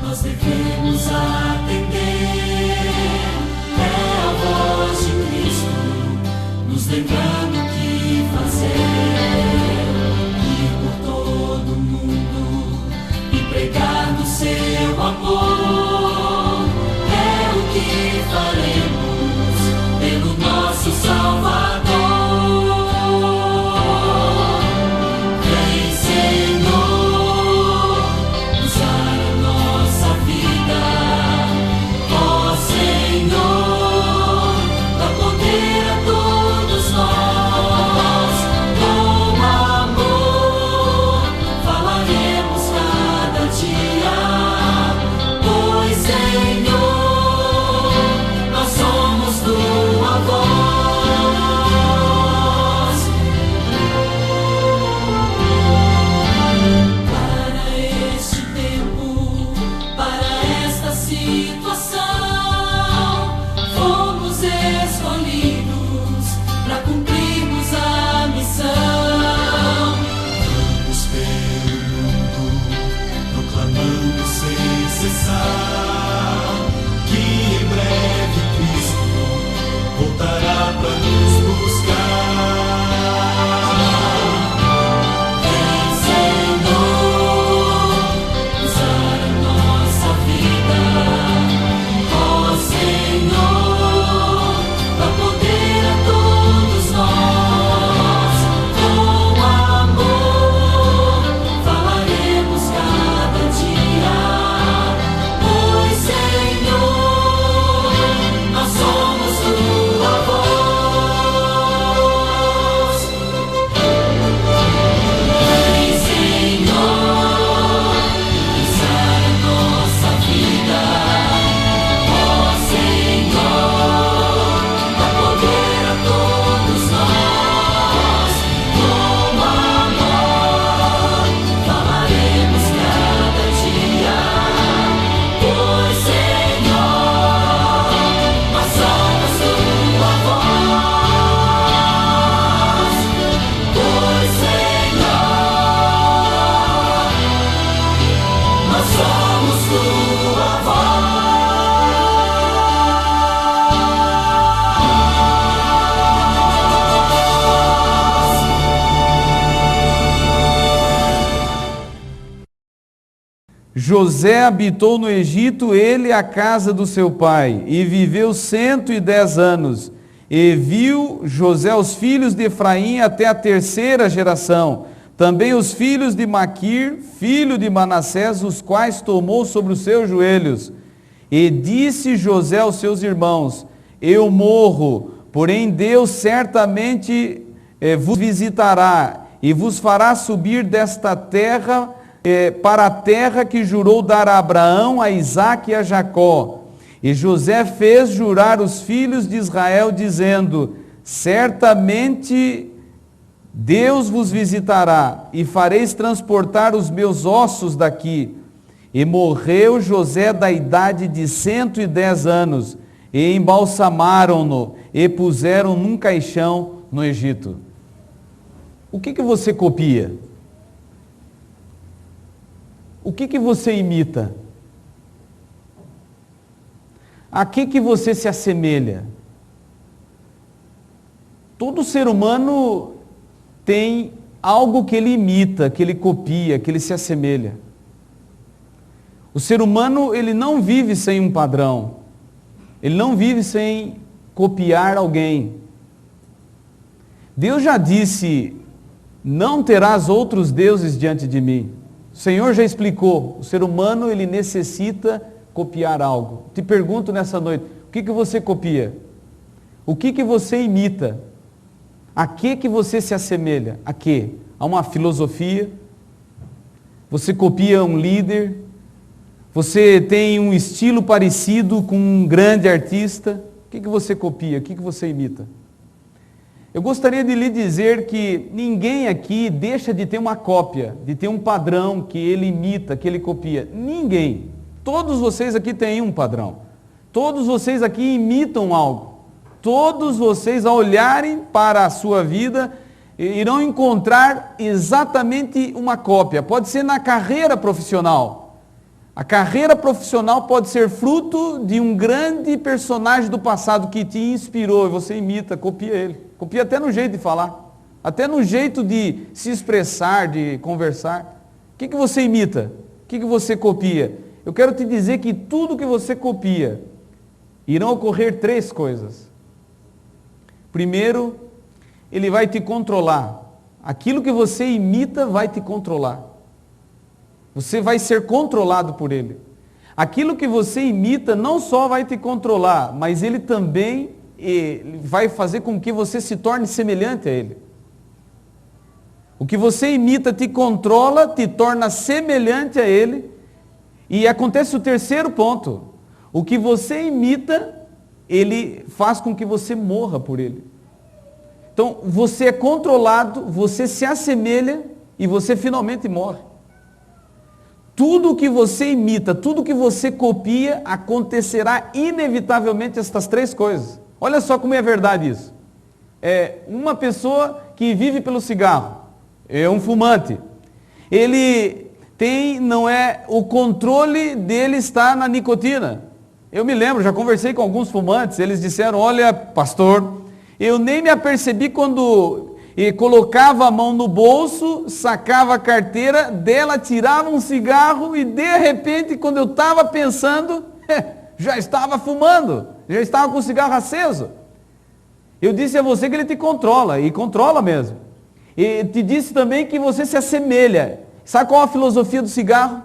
nós devemos atender. É a voz de Cristo nos lembrando o que fazer. Ir por todo mundo e pregar do seu amor. É o que faremos pelo nosso Salvador. Vem, Senhor, usar a nossa vida. Ó Senhor, dá poder a todos nós. Com amor falaremos cada dia. Pois, Senhor, nós somos tua voz. Para este tempo, para esta situação, fomos escolhidos para cumprirmos a missão. Vamos pelo mundo, proclamando sem cessar que em breve Cristo voltará para nos buscar. Vem, Senhor, usar a nossa vida. Ó Senhor, dá poder a todos nós. Com amor falaremos cada dia. Pois, Senhor, nós somos tua voz. Vem, Senhor, usar a nossa vida. Ó Senhor, dá poder a todos nós. Com amor falaremos cada dia. Pois, Senhor, nós somos tua voz. Pois, Senhor, nós somos tua voz. José habitou no Egito, ele e a casa do seu pai, e viveu 110 anos. E viu José os filhos de Efraim até a terceira geração. Também os filhos de Maquir, filho de Manassés, os quais tomou sobre os seus joelhos. E disse José aos seus irmãos: eu morro, porém Deus certamente vos visitará e vos fará subir desta terra para a terra que jurou dar a Abraão, a Isaque e a Jacó. E José fez jurar os filhos de Israel, dizendo: certamente Deus vos visitará e fareis transportar os meus ossos daqui. E morreu José da idade de 110 anos, e embalsamaram-no e puseram num caixão no Egito. O que você copia? O que você imita? A que você se assemelha? Todo ser humano tem algo que ele imita, que ele copia, que ele se assemelha. O ser humano, ele não vive sem um padrão. Ele não vive sem copiar alguém. Deus já disse: não terás outros deuses diante de mim. O Senhor já explicou, o ser humano ele necessita copiar algo. Te pergunto nessa noite, o que você copia? O que você imita? A que você se assemelha? A quê? A uma filosofia? Você copia um líder? Você tem um estilo parecido com um grande artista? O que você copia? O que você imita? Eu gostaria de lhe dizer que ninguém aqui deixa de ter uma cópia, de ter um padrão que ele imita, que ele copia. Ninguém. Todos vocês aqui têm um padrão. Todos vocês aqui imitam algo. Todos vocês, ao olharem para a sua vida, irão encontrar exatamente uma cópia. Pode ser na carreira profissional. A carreira profissional pode ser fruto de um grande personagem do passado que te inspirou e você imita, copia ele. Copia até no jeito de falar, até no jeito de se expressar, de conversar. O que você imita? O que você copia? Eu quero te dizer que tudo que você copia, irão ocorrer 3 coisas. Primeiro, ele vai te controlar. Aquilo que você imita vai te controlar. Você vai ser controlado por ele. Aquilo que você imita não só vai te controlar, mas ele também vai fazer com que você se torne semelhante a ele. O que você imita te controla, te torna semelhante a ele. E acontece o terceiro ponto. O que você imita, ele faz com que você morra por ele. Então, você é controlado, você se assemelha e você finalmente morre. Tudo que você imita, tudo que você copia, acontecerá inevitavelmente estas 3 coisas. Olha só como é verdade isso. Uma pessoa que vive pelo cigarro, é um fumante. Ele tem, o controle dele está na nicotina. Eu me lembro, já conversei com alguns fumantes, eles disseram, olha, pastor, eu nem me apercebi quando colocava a mão no bolso, sacava a carteira dela, tirava um cigarro e de repente, quando eu estava pensando, já estava fumando, já estava com o cigarro aceso. Eu disse a você que ele te controla, e controla mesmo. E te disse também que você se assemelha. Sabe qual a filosofia do cigarro?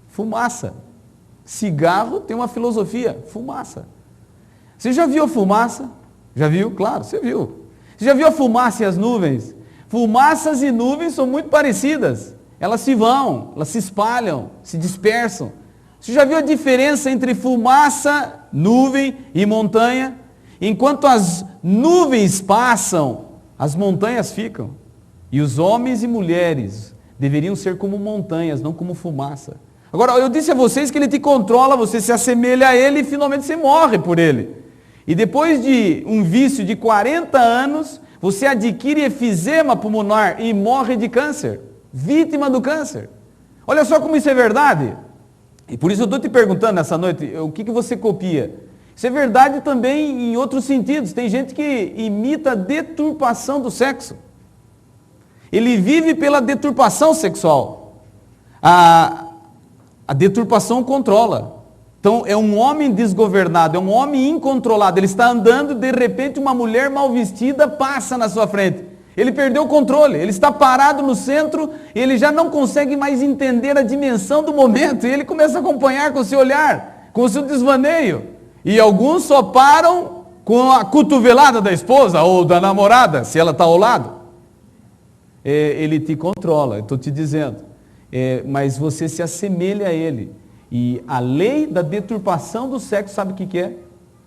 Fumaça. Cigarro tem uma filosofia, fumaça. Você já viu a fumaça? Já viu? Claro, você viu. Você já viu a fumaça e as nuvens? Fumaças e nuvens são muito parecidas. Elas se vão, elas se espalham, se dispersam. Você já viu a diferença entre fumaça, nuvem e montanha? Enquanto as nuvens passam, as montanhas ficam. E os homens e mulheres deveriam ser como montanhas, não como fumaça. Agora, eu disse a vocês que ele te controla, você se assemelha a ele e finalmente você morre por ele. E depois de um vício de 40 anos, você adquire efizema pulmonar e morre de câncer, vítima do câncer. Olha só como isso é verdade. E por isso eu estou te perguntando nessa noite, o que você copia? Isso é verdade também em outros sentidos. Tem gente que imita a deturpação do sexo. Ele vive pela deturpação sexual. A deturpação controla. Então é um homem desgovernado, é um homem incontrolado. Ele está andando, de repente uma mulher mal vestida passa na sua frente. Ele perdeu o controle, ele está parado no centro, ele já não consegue mais entender a dimensão do momento. E ele começa a acompanhar com o seu olhar, com o seu desvaneio. E alguns só param com a cotovelada da esposa ou da namorada, se ela está ao lado. Ele te controla, estou te dizendo. Mas você se assemelha a ele. E a lei da deturpação do sexo, sabe o que é?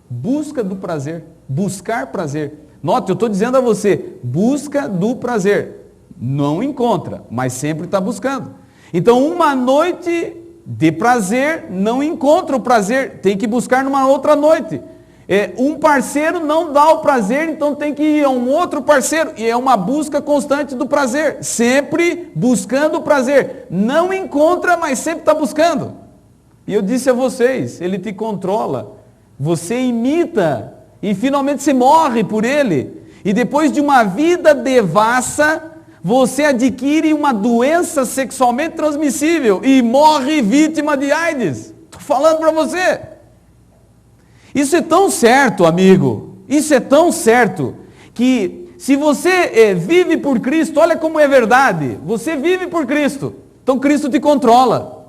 Busca do prazer, buscar prazer. Note, eu estou dizendo a você, busca do prazer. Não encontra, mas sempre está buscando. Então, uma noite de prazer não encontra o prazer, tem que buscar numa outra noite. Um parceiro não dá o prazer, então tem que ir a um outro parceiro. E é uma busca constante do prazer, sempre buscando o prazer. Não encontra, mas sempre está buscando. E eu disse a vocês, ele te controla, você imita e finalmente você morre por ele. E depois de uma vida devassa, você adquire uma doença sexualmente transmissível e morre vítima de AIDS. Estou falando para você. Isso é tão certo, amigo, isso é tão certo, que se você vive por Cristo, olha como é verdade, você vive por Cristo, então Cristo te controla.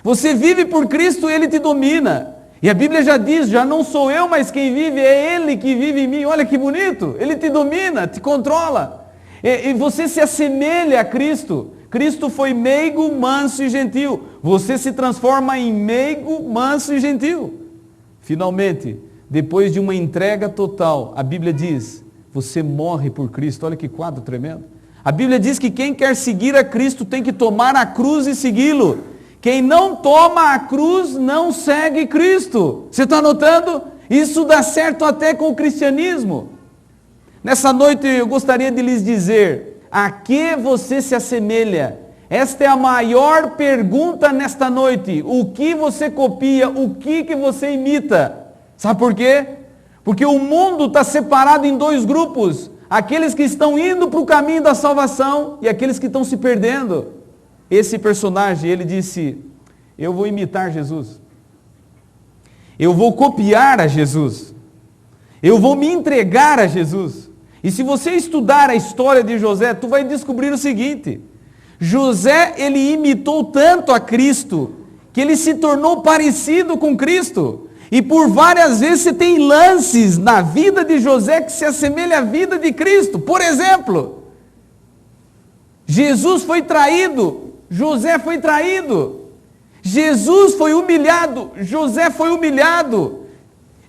Você vive por Cristo, Ele te domina. E a Bíblia já diz, já não sou eu, mas quem vive é Ele que vive em mim. Olha que bonito, Ele te domina, te controla. E você se assemelha a Cristo. Cristo foi meigo, manso e gentil. Você se transforma em meigo, manso e gentil. Finalmente, depois de uma entrega total, a Bíblia diz, você morre por Cristo. Olha que quadro tremendo. A Bíblia diz que quem quer seguir a Cristo tem que tomar a cruz e segui-lo. Quem não toma a cruz não segue Cristo. Você está notando? Isso dá certo até com o cristianismo. Nessa noite eu gostaria de lhes dizer, a que você se assemelha? Esta é a maior pergunta nesta noite. O que você copia? O que você imita? Sabe por quê? Porque o mundo está separado em dois grupos. Aqueles que estão indo para o caminho da salvação e aqueles que estão se perdendo. Esse personagem, ele disse, eu vou imitar Jesus. Eu vou copiar a Jesus. Eu vou me entregar a Jesus. E se você estudar a história de José, tu vai descobrir o seguinte. José, ele imitou tanto a Cristo, que ele se tornou parecido com Cristo. E por várias vezes você tem lances na vida de José que se assemelha à vida de Cristo. Por exemplo, Jesus foi traído, José foi traído. Jesus foi humilhado, José foi humilhado.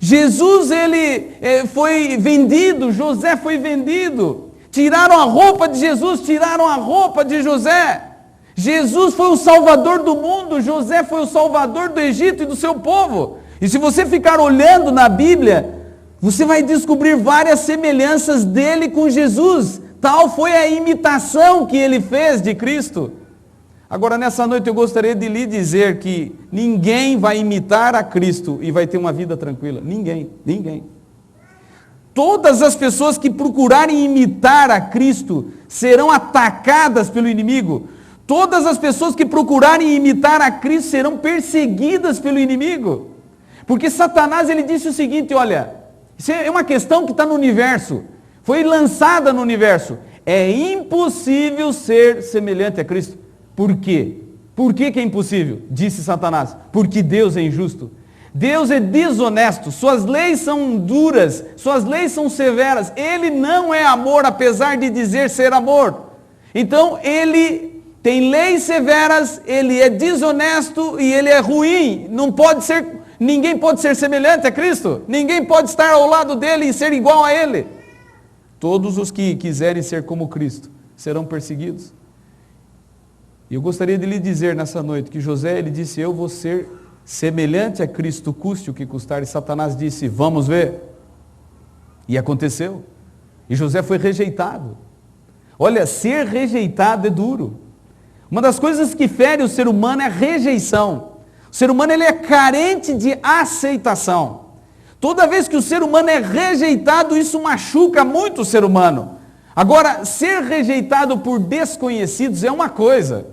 Jesus, ele foi vendido, José foi vendido. Tiraram a roupa de Jesus, tiraram a roupa de José. Jesus foi o salvador do mundo, José foi o salvador do Egito e do seu povo. E se você ficar olhando na Bíblia, você vai descobrir várias semelhanças dele com Jesus. Tal foi a imitação que ele fez de Cristo. Agora, nessa noite eu gostaria de lhe dizer que ninguém vai imitar a Cristo e vai ter uma vida tranquila. Ninguém, ninguém. Todas as pessoas que procurarem imitar a Cristo serão atacadas pelo inimigo. Todas as pessoas que procurarem imitar a Cristo serão perseguidas pelo inimigo. Porque Satanás, ele disse o seguinte, olha, isso é uma questão que está no universo, foi lançada no universo. É impossível ser semelhante a Cristo. Por quê? Por que é impossível? Disse Satanás. Porque Deus é injusto. Deus é desonesto, suas leis são duras, suas leis são severas. Ele não é amor, apesar de dizer ser amor. Então, ele tem leis severas, ele é desonesto e ele é ruim. Não pode ser, ninguém pode ser semelhante a Cristo. Ninguém pode estar ao lado dele e ser igual a ele. Todos os que quiserem ser como Cristo serão perseguidos. E eu gostaria de lhe dizer nessa noite que José, ele disse, eu vou ser semelhante a Cristo, custe o que custar. E Satanás disse, vamos ver. E aconteceu. E José foi rejeitado. Olha, ser rejeitado é duro. Uma das coisas que fere o ser humano é a rejeição. O ser humano, ele é carente de aceitação. Toda vez que o ser humano é rejeitado, isso machuca muito o ser humano. Agora, ser rejeitado por desconhecidos é uma coisa.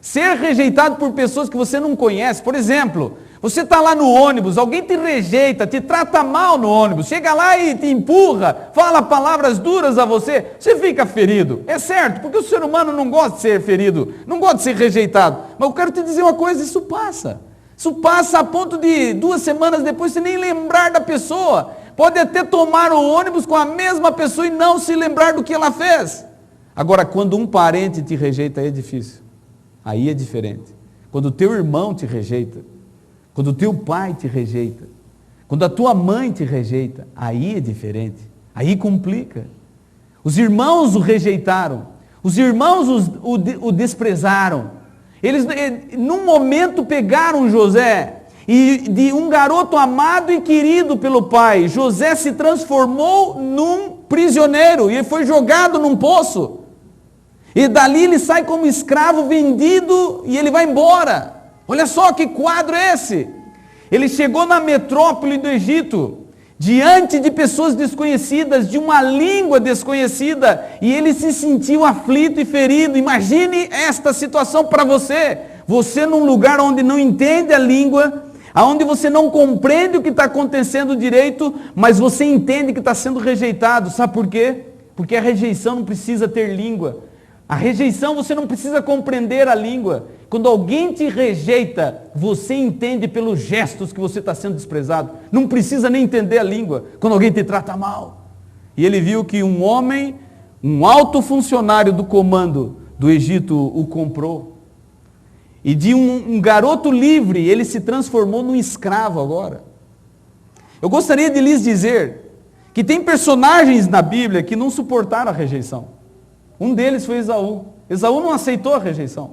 Ser rejeitado por pessoas que você não conhece, por exemplo, você está lá no ônibus, alguém te rejeita, te trata mal no ônibus, chega lá e te empurra, fala palavras duras a você, você fica ferido. É certo, porque o ser humano não gosta de ser ferido, não gosta de ser rejeitado. Mas eu quero te dizer uma coisa, isso passa. Isso passa a ponto de 2 semanas depois você nem lembrar da pessoa. Pode até tomar o ônibus com a mesma pessoa e não se lembrar do que ela fez. Agora, quando um parente te rejeita, é difícil. Aí é diferente. Quando o teu irmão te rejeita, quando o teu pai te rejeita, quando a tua mãe te rejeita, aí é diferente. Aí complica. Os irmãos o rejeitaram. Os irmãos o desprezaram. Eles, num momento, pegaram José e de um garoto amado e querido pelo pai, José se transformou num prisioneiro e foi jogado num poço. E dali ele sai como escravo vendido e ele vai embora. Olha só que quadro é esse. Ele chegou na metrópole do Egito, diante de pessoas desconhecidas, de uma língua desconhecida, e ele se sentiu aflito e ferido. Imagine esta situação para você. Você num lugar onde não entende a língua, onde você não compreende o que está acontecendo direito, mas você entende que está sendo rejeitado. Sabe por quê? Porque a rejeição não precisa ter língua. A rejeição, você não precisa compreender a língua. Quando alguém te rejeita, você entende pelos gestos que você está sendo desprezado. Não precisa nem entender a língua. Quando alguém te trata mal. E ele viu que um homem, um alto funcionário do comando do Egito o comprou. E de um garoto livre, ele se transformou num escravo agora. Eu gostaria de lhes dizer que tem personagens na Bíblia que não suportaram a rejeição. Um deles foi Esaú. Esaú não aceitou a rejeição.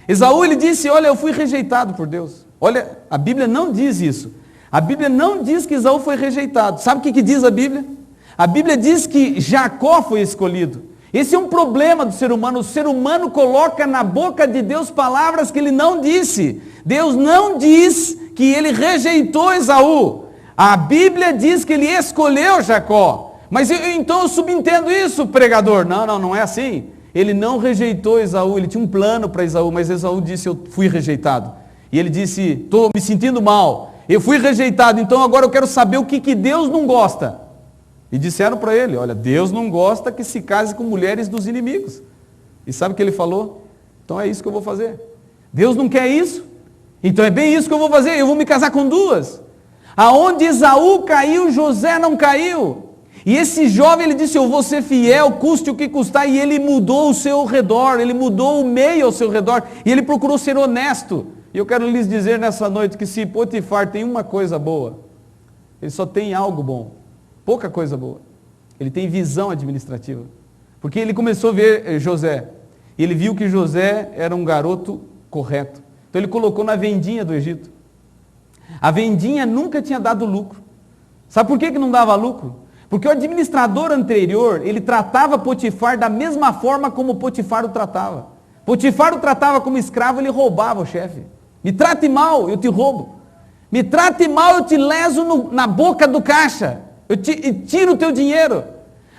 Esaú, ele disse, olha, eu fui rejeitado por Deus. Olha, a Bíblia não diz isso. A Bíblia não diz que Esaú foi rejeitado. Sabe o que diz a Bíblia? A Bíblia diz que Jacó foi escolhido. Esse é um problema do ser humano. O ser humano coloca na boca de Deus palavras que ele não disse. Deus não diz que ele rejeitou Esaú. A Bíblia diz que ele escolheu Jacó. Mas então eu subentendo isso, pregador. Não é assim. Ele não rejeitou Esaú, ele tinha um plano para Esaú, mas Esaú disse, eu fui rejeitado. E ele disse, estou me sentindo mal, eu fui rejeitado, então agora eu quero saber o que Deus não gosta. E disseram para ele, olha, Deus não gosta que se case com mulheres dos inimigos. E sabe o que ele falou? Então é isso que eu vou fazer. Deus não quer isso? Então é bem isso que eu vou fazer, eu vou me casar com duas. Aonde Esaú caiu, José não caiu. E esse jovem, ele disse, eu vou ser fiel, custe o que custar, e ele mudou o seu redor, ele mudou o meio ao seu redor, e ele procurou ser honesto. E eu quero lhes dizer nessa noite que se Potifar tem uma coisa boa, ele só tem algo bom, pouca coisa boa. Ele tem visão administrativa. Porque ele começou a ver José, e ele viu que José era um garoto correto. Então ele colocou na vendinha do Egito. A vendinha nunca tinha dado lucro. Sabe por que não dava lucro? Porque o administrador anterior, ele tratava Potifar da mesma forma como Potifar o tratava. Potifar o tratava como escravo, ele roubava o chefe. Me trate mal, eu te roubo. Me trate mal, eu te leso na boca do caixa. Eu tiro o teu dinheiro.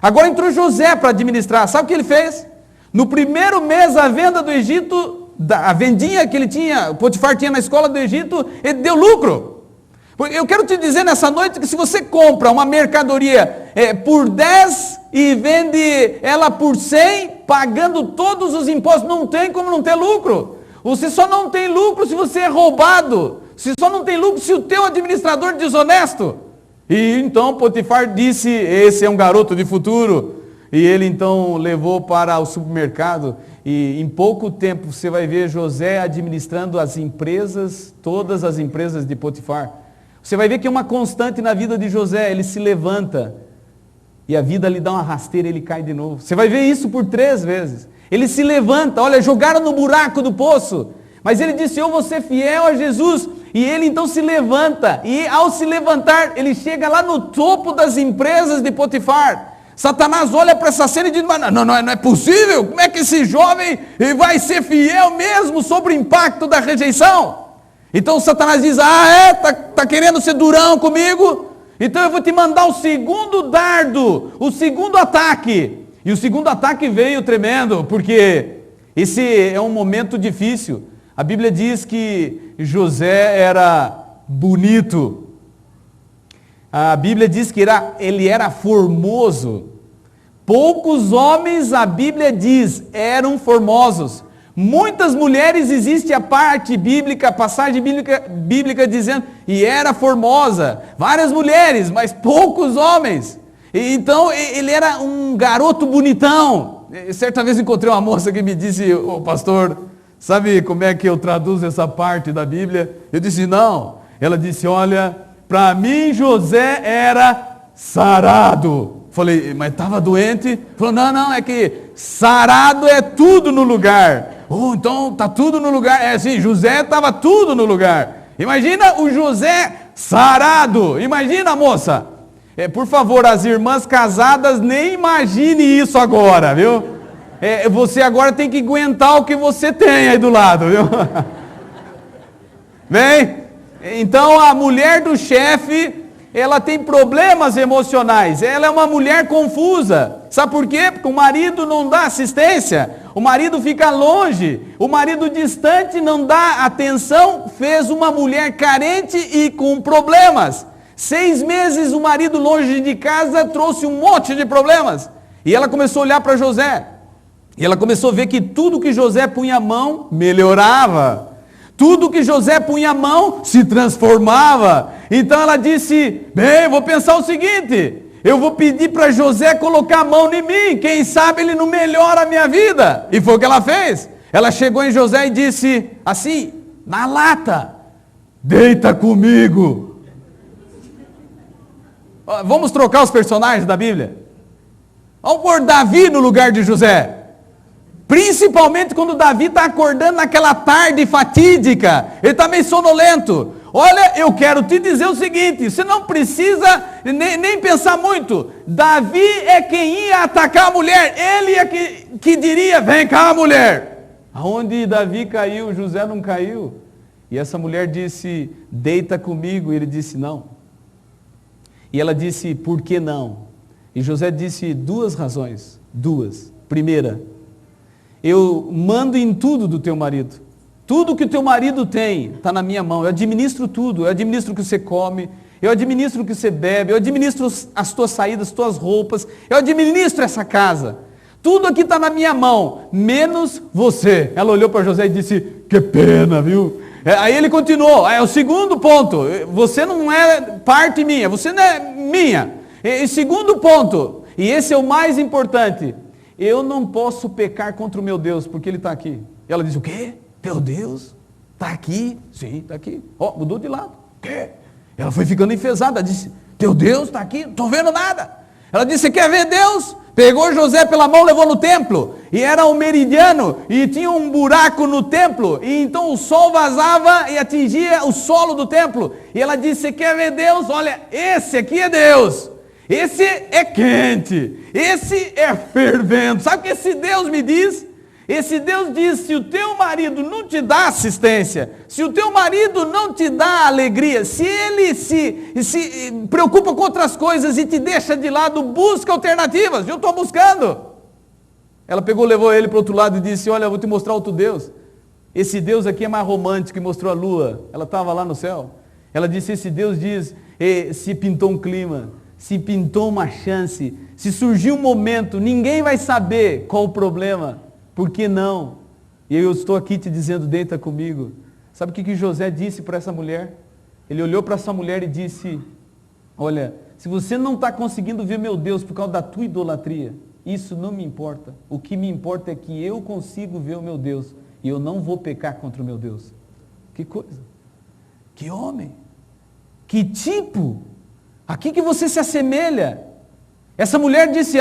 Agora entrou José para administrar. Sabe o que ele fez? No primeiro mês, a venda do Egito, a vendinha que ele tinha, Potifar tinha na escola do Egito, ele deu lucro. Eu quero te dizer nessa noite que se você compra uma mercadoria por 10 e vende ela por 100, pagando todos os impostos, não tem como não ter lucro. Você só não tem lucro se você é roubado. Você só não tem lucro se o teu administrador é desonesto. E então Potifar disse, esse é um garoto de futuro. E ele então levou para o supermercado. E em pouco tempo você vai ver José administrando as empresas, todas as empresas de Potifar. Você vai ver que é uma constante na vida de José, ele se levanta e a vida lhe dá uma rasteira e ele cai de novo. Você vai ver isso por 3 vezes. Ele se levanta, olha, jogaram no buraco do poço, mas ele disse, eu vou ser fiel a Jesus. E ele então se levanta, e ao se levantar, ele chega lá no topo das empresas de Potifar. Satanás olha para essa cena e diz, não é possível, como é que esse jovem vai ser fiel mesmo sobre o impacto da rejeição? Então Satanás diz, tá querendo ser durão comigo? Então eu vou te mandar o segundo dardo, o segundo ataque. E o segundo ataque veio tremendo, porque esse é um momento difícil. A Bíblia diz que José era bonito. A Bíblia diz que ele era formoso. Poucos homens, a Bíblia diz, eram formosos. Muitas mulheres, existe a parte bíblica, a passagem bíblica dizendo, e era formosa. Várias mulheres, mas poucos homens. E então ele era um garoto bonitão. E certa vez encontrei uma moça que me disse, pastor, sabe como é que eu traduzo essa parte da Bíblia? Eu disse, não. Ela disse, olha, para mim José era sarado. Falei, mas estava doente? Falou, não, é que sarado é tudo no lugar. Então está tudo no lugar. Assim, José estava tudo no lugar. Imagina o José sarado. Imagina, moça. Por favor, as irmãs casadas, nem imagine isso agora, viu? Você agora tem que aguentar o que você tem aí do lado, viu? Bem, então a mulher do chefe, ela tem problemas emocionais, ela é uma mulher confusa. Sabe por quê? Porque o marido não dá assistência, o marido fica longe, o marido distante não dá atenção, fez uma mulher carente e com problemas. 6 meses o marido longe de casa trouxe um monte de problemas. E ela começou a olhar para José, e ela começou a ver que tudo que José punha a mão, melhorava. Tudo que José punha a mão, se transformava. Então ela disse, bem, vou pensar o seguinte, eu vou pedir para José colocar a mão em mim, quem sabe ele não melhora a minha vida. E foi o que ela fez. Ela chegou em José e disse, assim, na lata, deita comigo. Vamos trocar os personagens da Bíblia. Vamos pôr Davi no lugar de José. Principalmente quando Davi está acordando naquela tarde fatídica. Ele está meio sonolento. Olha, eu quero te dizer o seguinte, você não precisa nem pensar muito. Davi é quem ia atacar a mulher, ele é que diria, vem cá mulher. Aonde Davi caiu, José não caiu. E essa mulher disse, deita comigo, e ele disse não. E ela disse, por que não? E José disse duas razões, duas. Primeira, eu mando em tudo do teu marido. Tudo que o teu marido tem está na minha mão. Eu administro tudo. Eu administro o que você come. Eu administro o que você bebe. Eu administro as tuas saídas, as tuas roupas. Eu administro essa casa. Tudo aqui está na minha mão, menos você. Ela olhou para José e disse, que pena, viu? Aí ele continuou. É o segundo ponto. Você não é parte minha. Você não é minha. E segundo ponto, e esse é o mais importante, eu não posso pecar contra o meu Deus, porque ele está aqui. E ela disse, o quê? Teu Deus? Está aqui? Sim, está aqui. Ó, mudou de lado. O quê? Ela foi ficando enfesada, disse, teu Deus está aqui? Não estou vendo nada. Ela disse, você quer ver Deus? Pegou José pela mão, levou no templo, e era um meridiano, e tinha um buraco no templo, e então o sol vazava e atingia o solo do templo. E ela disse, você quer ver Deus? Olha, esse aqui é Deus. Esse é quente, esse é fervendo. Sabe o que esse Deus me diz? Esse Deus diz, se o teu marido não te dá assistência, se o teu marido não te dá alegria, se ele se preocupa com outras coisas e te deixa de lado, busca alternativas. Eu estou buscando. Ela pegou, levou ele para o outro lado e disse, olha, eu vou te mostrar outro Deus. Esse Deus aqui é mais romântico, que mostrou a lua. Ela estava lá no céu. Ela disse, esse Deus diz, se pintou um clima, se pintou uma chance, se surgiu um momento, ninguém vai saber qual o problema, por que não? E eu estou aqui te dizendo, deita comigo. Sabe o que José disse para essa mulher? Ele olhou para essa mulher e disse, olha, se você não está conseguindo ver meu Deus por causa da tua idolatria, isso não me importa. O que me importa é que eu consigo ver o meu Deus e eu não vou pecar contra o meu Deus. Que coisa, que homem, que tipo. Aqui que você se assemelha. Essa mulher disse,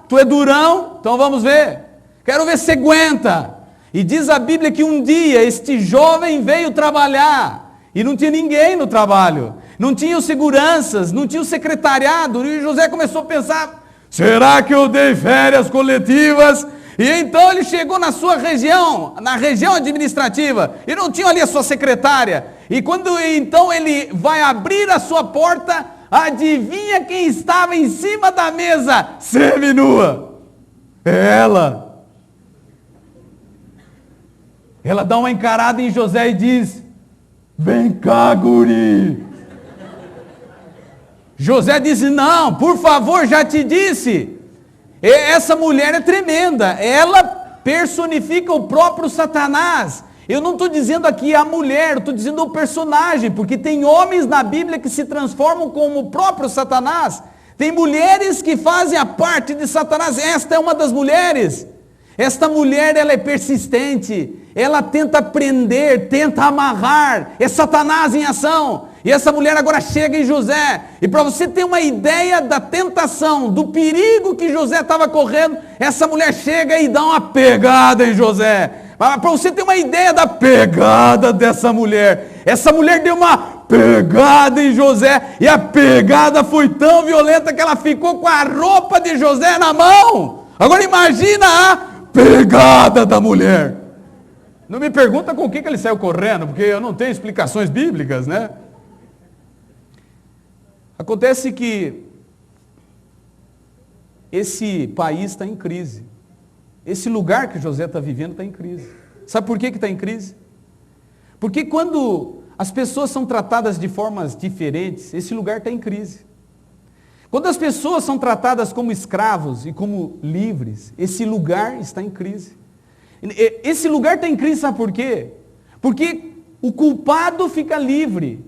tu é durão, então vamos ver. Quero ver se você aguenta. E diz a Bíblia que um dia este jovem veio trabalhar. E não tinha ninguém no trabalho. Não tinha os seguranças, não tinha o secretariado. E José começou a pensar, será que eu dei férias coletivas? E então ele chegou na sua região, na região administrativa. E não tinha ali a sua secretária. E quando então ele vai abrir a sua porta, adivinha quem estava em cima da mesa, seminua? É ela. Ela dá uma encarada em José e diz, vem cá, guri. José diz, não, por favor, já te disse. Essa mulher é tremenda. Ela personifica o próprio Satanás. Eu não estou dizendo aqui a mulher, estou dizendo o personagem, porque tem homens na Bíblia que se transformam como o próprio Satanás. Tem mulheres que fazem a parte de Satanás. Esta é uma das mulheres. Esta mulher, ela é persistente. Ela tenta prender, tenta amarrar. É Satanás em ação. E essa mulher agora chega em José. E para você ter uma ideia da tentação, do perigo que José estava correndo, essa mulher chega e dá uma pegada em José. Para você ter uma ideia da pegada dessa mulher. Essa mulher deu uma pegada em José. E a pegada foi tão violenta que ela ficou com a roupa de José na mão. Agora imagina a pegada da mulher. Não me pergunta com o que ele saiu correndo, porque eu não tenho explicações bíblicas, né? Acontece que esse país está em crise. Esse lugar que José está vivendo está em crise. Sabe por que está em crise? Porque quando as pessoas são tratadas de formas diferentes, esse lugar está em crise. Quando as pessoas são tratadas como escravos e como livres, esse lugar está em crise. Esse lugar está em crise, sabe por quê? Porque o culpado fica livre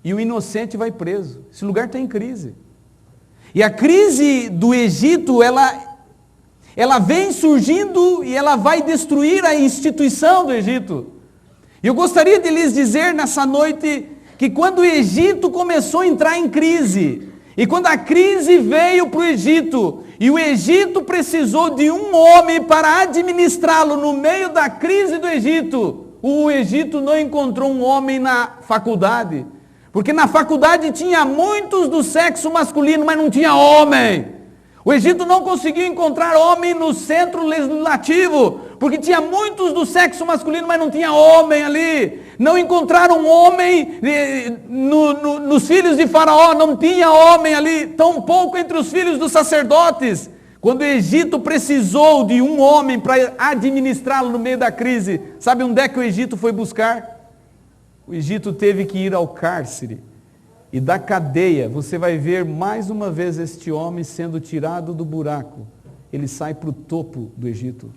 e o inocente vai preso. Esse lugar está em crise. E a crise do Egito, ela vem surgindo e ela vai destruir a instituição do Egito. E eu gostaria de lhes dizer nessa noite que quando o Egito começou a entrar em crise, e quando a crise veio para o Egito, e o Egito precisou de um homem para administrá-lo no meio da crise do Egito, o Egito não encontrou um homem na faculdade. Porque na faculdade tinha muitos do sexo masculino, mas não tinha homem. O Egito não conseguiu encontrar homem no centro legislativo, porque tinha muitos do sexo masculino, mas não tinha homem ali. Não encontraram homem nos filhos de Faraó, não tinha homem ali, tampouco entre os filhos dos sacerdotes. Quando o Egito precisou de um homem para administrá-lo no meio da crise, sabe onde é que o Egito foi buscar? O Egito teve que ir ao cárcere. E da cadeia, você vai ver mais uma vez este homem sendo tirado do buraco. Ele sai para o topo do Egito.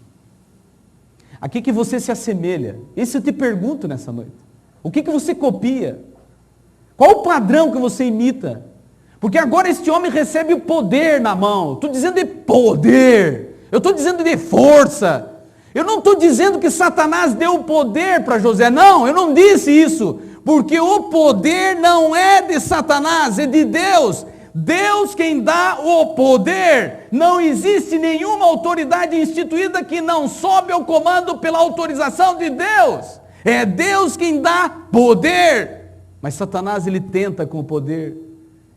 A que você se assemelha? Isso eu te pergunto nessa noite. O que você copia? Qual o padrão que você imita? Porque agora este homem recebe o poder na mão. Estou dizendo de poder. Eu estou dizendo de força. Eu não estou dizendo que Satanás deu o poder para José. Não, eu não disse isso. Porque o poder não é de Satanás, é de Deus. Deus quem dá o poder. Não existe nenhuma autoridade instituída que não sobe ao comando pela autorização de Deus. É Deus quem dá poder. Mas Satanás ele tenta com o poder.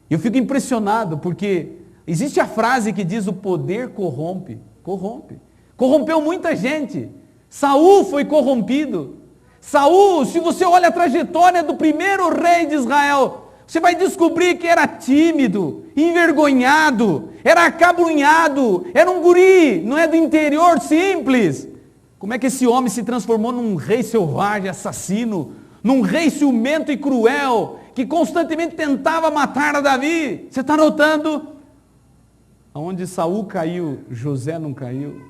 Eu fico impressionado porque existe a frase que diz o poder corrompe. Corrompe. Corrompeu muita gente. Saul foi corrompido. Saul, se você olha a trajetória do primeiro rei de Israel, você vai descobrir que era tímido, envergonhado, era acabrunhado, era um guri, não é do interior simples. Como é que esse homem se transformou num rei selvagem, assassino, num rei ciumento e cruel, que constantemente tentava matar a Davi? Você está notando? Aonde Saul caiu, José não caiu.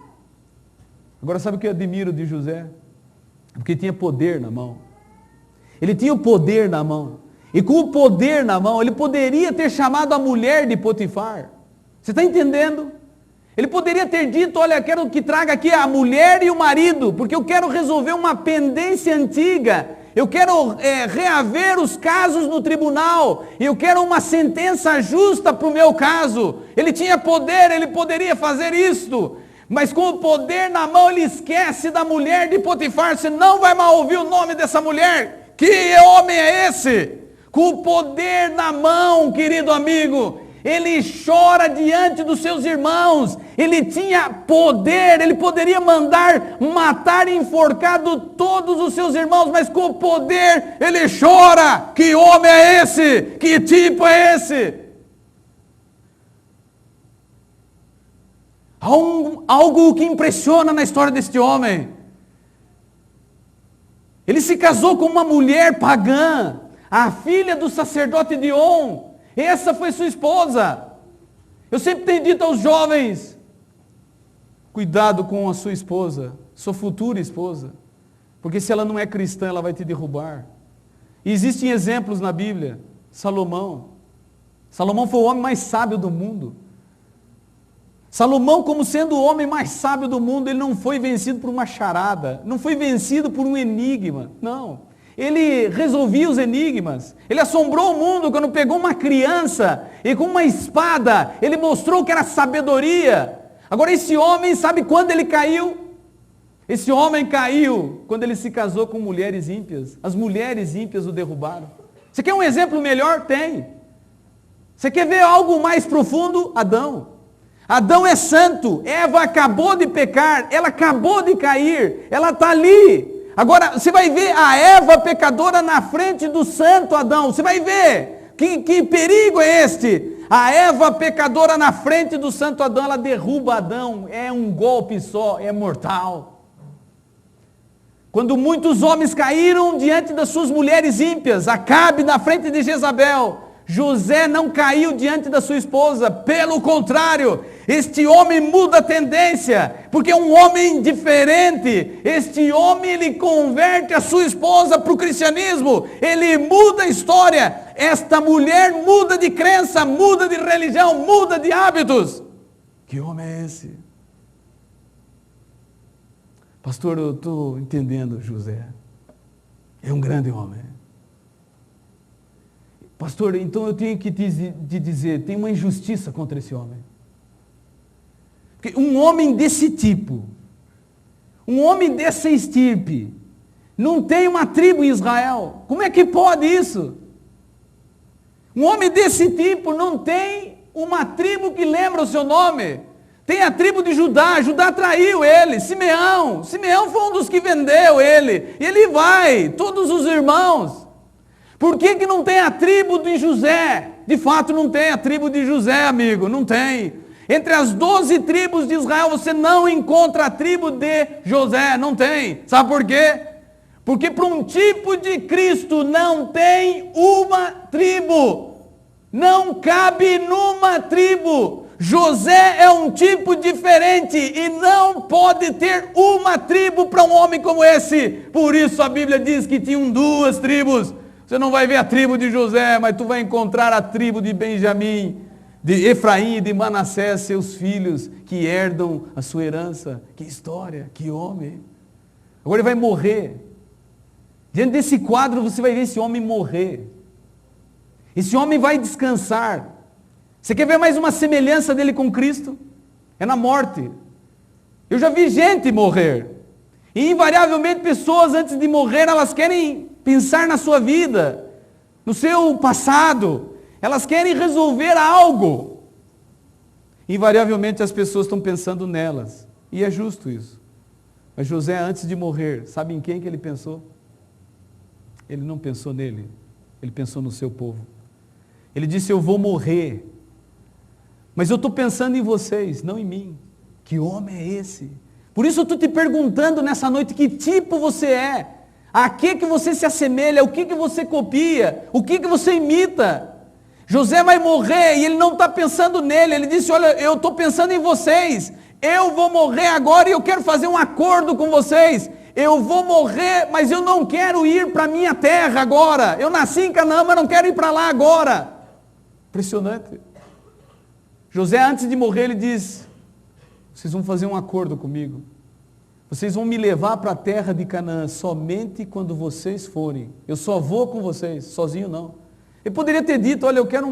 Agora sabe o que eu admiro de José? Porque tinha poder na mão. Ele tinha o poder na mão. E com o poder na mão, ele poderia ter chamado a mulher de Potifar. Você está entendendo? Ele poderia ter dito, olha, quero que traga aqui a mulher e o marido, porque eu quero resolver uma pendência antiga. Eu quero reaver os casos no tribunal. Eu quero uma sentença justa para o meu caso. Ele tinha poder, ele poderia fazer isto. Mas com o poder na mão, ele esquece da mulher de Potifar. Você não vai mais ouvir o nome dessa mulher. Que homem é esse? Com o poder na mão, querido amigo, ele chora diante dos seus irmãos. Ele tinha poder, ele poderia mandar matar e enforcado todos os seus irmãos, mas com o poder ele chora. Que homem é esse? Que tipo é esse? Há algo que impressiona na história deste homem. Ele se casou com uma mulher pagã, a filha do sacerdote Dion. Essa foi sua esposa. Eu sempre tenho dito aos jovens, cuidado com a sua esposa, sua futura esposa, porque se ela não é cristã, ela vai te derrubar. E existem exemplos na Bíblia. Salomão foi o homem mais sábio do mundo. Salomão, como sendo o homem mais sábio do mundo, ele não foi vencido por uma charada, não foi vencido por um enigma, não. Ele resolvia os enigmas, ele assombrou o mundo quando pegou uma criança e com uma espada, ele mostrou que era sabedoria. Agora esse homem, sabe quando ele caiu? Esse homem caiu quando ele se casou com mulheres ímpias. As mulheres ímpias o derrubaram. Você quer um exemplo melhor? Tem. Você quer ver algo mais profundo? Adão. Adão é santo, Eva acabou de pecar, ela acabou de cair, ela está ali. Agora, você vai ver a Eva pecadora na frente do santo Adão, você vai ver, que perigo é este? A Eva pecadora na frente do santo Adão, ela derruba Adão, é um golpe só, é mortal. Quando muitos homens caíram diante das suas mulheres ímpias, Acabe na frente de Jezabel, José não caiu diante da sua esposa, pelo contrário, este homem muda a tendência, porque é um homem diferente. Este homem, ele converte a sua esposa para o cristianismo, ele muda a história. Esta mulher muda de crença, muda de religião, muda de hábitos. Que homem é esse? Pastor, eu estou entendendo José, é um grande homem. Pastor, então eu tenho que te dizer, tem uma injustiça contra esse homem. Porque um homem desse tipo, um homem dessa estirpe, Não tem uma tribo em Israel. Como é que pode isso? Um homem desse tipo não tem uma tribo que lembra o seu nome. Tem a tribo de Judá. Judá traiu ele. Simeão foi um dos que vendeu ele. E ele vai, todos os irmãos. Por que que não tem a tribo de José? De fato não tem a tribo de José, amigo. Não tem. Entre as 12 tribos de Israel você não encontra a tribo de José. Não tem. Sabe por quê? Porque para um tipo de Cristo não tem uma tribo. Não cabe numa tribo. José é um tipo diferente e não pode ter uma tribo para um homem como esse. Por isso a Bíblia diz que tinham 2 tribos. Você não vai ver a tribo de José, mas tu vai encontrar a tribo de Benjamim, de Efraim e de Manassés, seus filhos, que herdam a sua herança. Que história, que homem. Agora ele vai morrer. Diante desse quadro você vai ver esse homem morrer. Esse homem vai descansar. Você quer ver mais uma semelhança dele com Cristo? É na morte. Eu já vi gente morrer. E invariavelmente pessoas antes de morrer, elas querem pensar na sua vida, no seu passado. Elas querem resolver algo. Invariavelmente as pessoas estão pensando nelas. E é justo isso. Mas José, antes de morrer, sabe em quem que ele pensou? Ele não pensou nele. Ele pensou no seu povo. Ele disse, eu vou morrer. Mas eu estou pensando em vocês, não em mim. Que homem é esse? Por isso eu estou te perguntando nessa noite, que tipo você é? A que você se assemelha? O que você copia? O que você imita? José vai morrer e ele não está pensando nele. Ele disse, olha, eu estou pensando em vocês. Eu vou morrer agora e eu quero fazer um acordo com vocês. Eu vou morrer, mas eu não quero ir para a minha terra agora. Eu nasci em Canaã, mas não quero ir para lá agora. Impressionante. José, antes de morrer, ele diz, vocês vão fazer um acordo comigo. Vocês vão me levar para a terra de Canaã somente quando vocês forem. Eu só vou com vocês, sozinho não. Ele poderia ter dito, olha, eu quero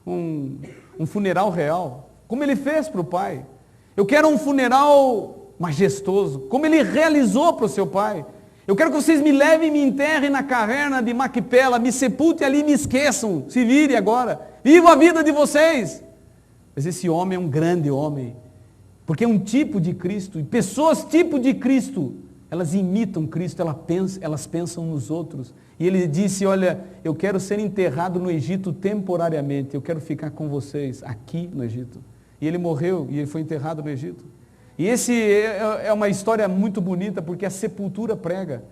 um funeral real, como ele fez para o pai. Eu quero um funeral majestoso, como ele realizou para o seu pai. Eu quero que vocês me levem e me enterrem na caverna de Maquipela, me sepultem ali e me esqueçam, se virem agora. Vivam a vida de vocês. Mas esse homem é um grande homem, porque é um tipo de Cristo, e pessoas tipo de Cristo, elas imitam Cristo, elas pensam nos outros. E ele disse, olha, eu quero ser enterrado no Egito temporariamente, eu quero ficar com vocês aqui no Egito. E ele morreu e ele foi enterrado no Egito. E esse é uma história muito bonita, porque a sepultura prega.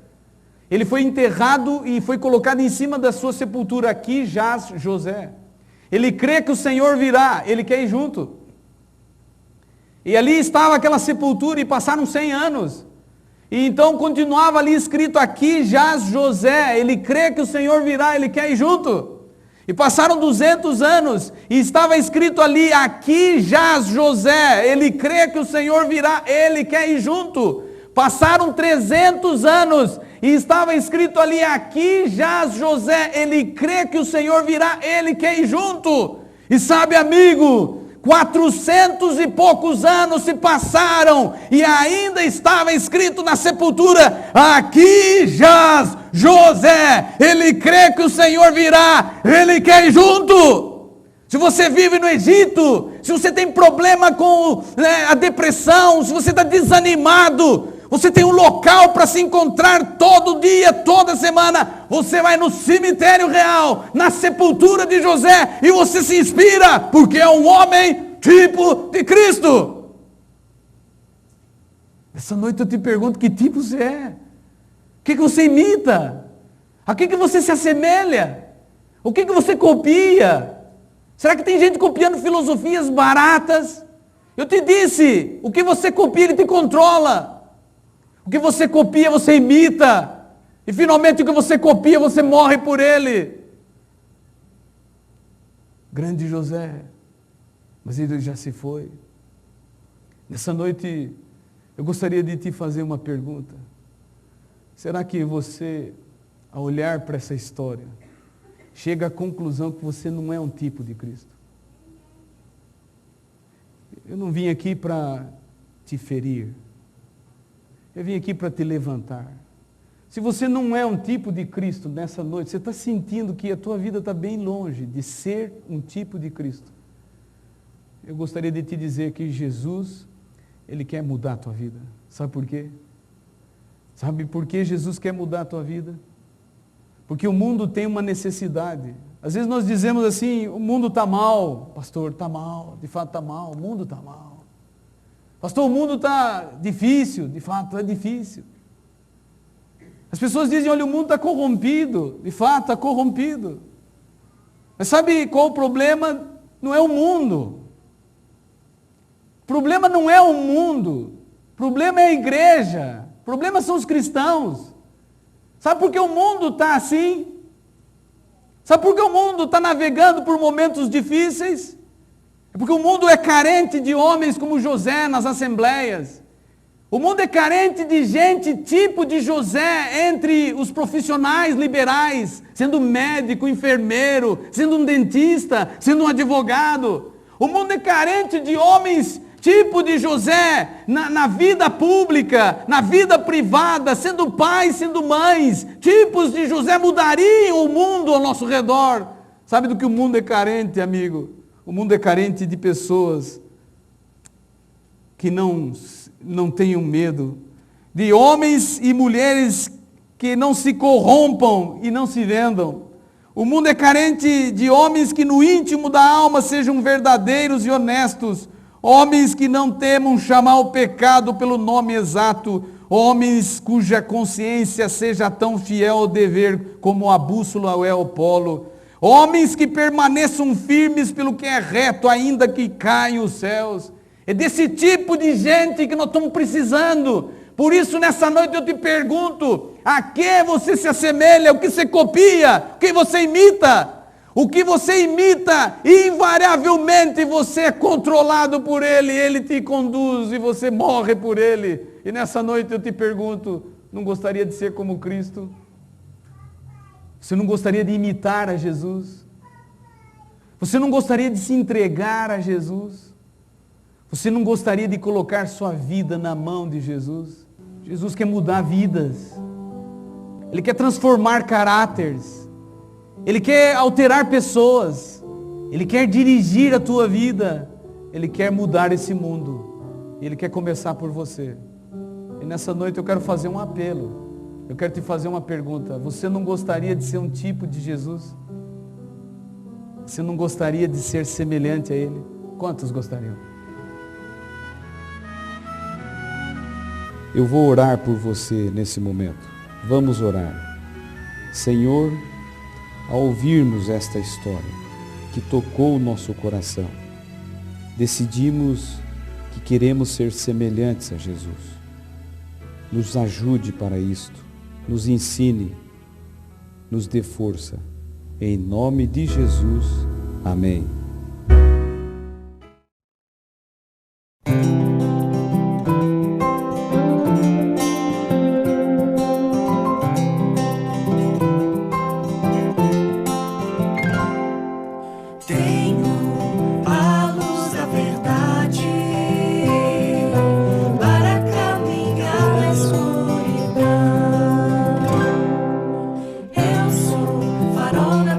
Ele foi enterrado e foi colocado em cima da sua sepultura, aqui jaz José. Ele crê que o Senhor virá, ele quer ir junto. E ali estava aquela sepultura e passaram 100 anos. E então continuava ali escrito, aqui jaz José, ele crê que o Senhor virá, ele quer ir junto. E passaram 200 anos e estava escrito ali, aqui jaz José, ele crê que o Senhor virá, ele quer ir junto. Passaram 300 anos e estava escrito ali, aqui jaz José, ele crê que o Senhor virá, ele quer ir junto. E sabe, amigo, 400 e poucos anos se passaram e ainda estava escrito na sepultura, aqui jaz José, ele crê que o Senhor virá, ele quer ir junto. Se você vive no Egito, se você tem problema com a depressão, se você está desanimado, você tem um local para se encontrar todo dia, toda semana. Você vai no cemitério real, na sepultura de José, e você se inspira, porque é um homem tipo de Cristo. Essa noite eu te pergunto, que tipo você é? O que você imita? A que você se assemelha? O que você copia? Será que tem gente copiando filosofias baratas? Eu te disse, o que você copia, ele te controla. O que você copia, você imita. E finalmente o que você copia, você morre por ele. Grande José. Mas ele já se foi. Nessa noite, eu gostaria de te fazer uma pergunta. Será que você, ao olhar para essa história, chega à conclusão que você não é um tipo de Cristo? Eu não vim aqui para te ferir. Eu vim aqui para te levantar. Se você não é um tipo de Cristo nessa noite, você está sentindo que a tua vida está bem longe de ser um tipo de Cristo, eu gostaria de te dizer que Jesus, Ele quer mudar a tua vida. Sabe por quê? Sabe por que Jesus quer mudar a tua vida? Porque o mundo tem uma necessidade. Às vezes nós dizemos assim, o mundo está mal. Pastor, está mal, de fato está mal, o mundo está mal. Pastor, o mundo está difícil, de fato é difícil. As pessoas dizem, olha, o mundo está corrompido, de fato está corrompido. Mas sabe qual o problema? Não é o mundo. O problema não é o mundo. O problema é a igreja. O problema são os cristãos. Sabe por que o mundo está assim? Sabe por que o mundo está navegando por momentos difíceis? É porque o mundo é carente de homens como José nas assembleias. O mundo é carente de gente tipo de José entre os profissionais liberais, sendo médico, enfermeiro, sendo um dentista, sendo um advogado. O mundo é carente de homens tipo de José na vida pública, na vida privada, sendo pais, sendo mães. Tipos de José mudariam o mundo ao nosso redor. Sabe do que o mundo é carente, amigo? O mundo é carente de pessoas que não tenham medo, de homens e mulheres que não se corrompam e não se vendam. O mundo é carente de homens que no íntimo da alma sejam verdadeiros e honestos, homens que não temam chamar o pecado pelo nome exato, homens cuja consciência seja tão fiel ao dever como a bússola é ao polo, homens que permaneçam firmes pelo que é reto, ainda que caiam os céus. É desse tipo de gente que nós estamos precisando. Por isso, nessa noite eu te pergunto, a que você se assemelha, o que você copia, o que você imita? O que você imita, invariavelmente você é controlado por ele, ele te conduz e você morre por ele. E nessa noite eu te pergunto, não gostaria de ser como Cristo? Você não gostaria de imitar a Jesus? Você não gostaria de se entregar a Jesus? Você não gostaria de colocar sua vida na mão de Jesus? Jesus quer mudar vidas. Ele quer transformar caráteres. Ele quer alterar pessoas. Ele quer dirigir a tua vida. Ele quer mudar esse mundo. Ele quer começar por você. E nessa noite eu quero fazer um apelo. Eu quero te fazer uma pergunta. Você não gostaria de ser um tipo de Jesus? Você não gostaria de ser semelhante a Ele? Quantos gostariam? Eu vou orar por você nesse momento. Vamos orar. Senhor, ao ouvirmos esta história que tocou o nosso coração, decidimos que queremos ser semelhantes a Jesus. Nos ajude para isto, nos ensine, nos dê força. Em nome de Jesus, amém. Farol na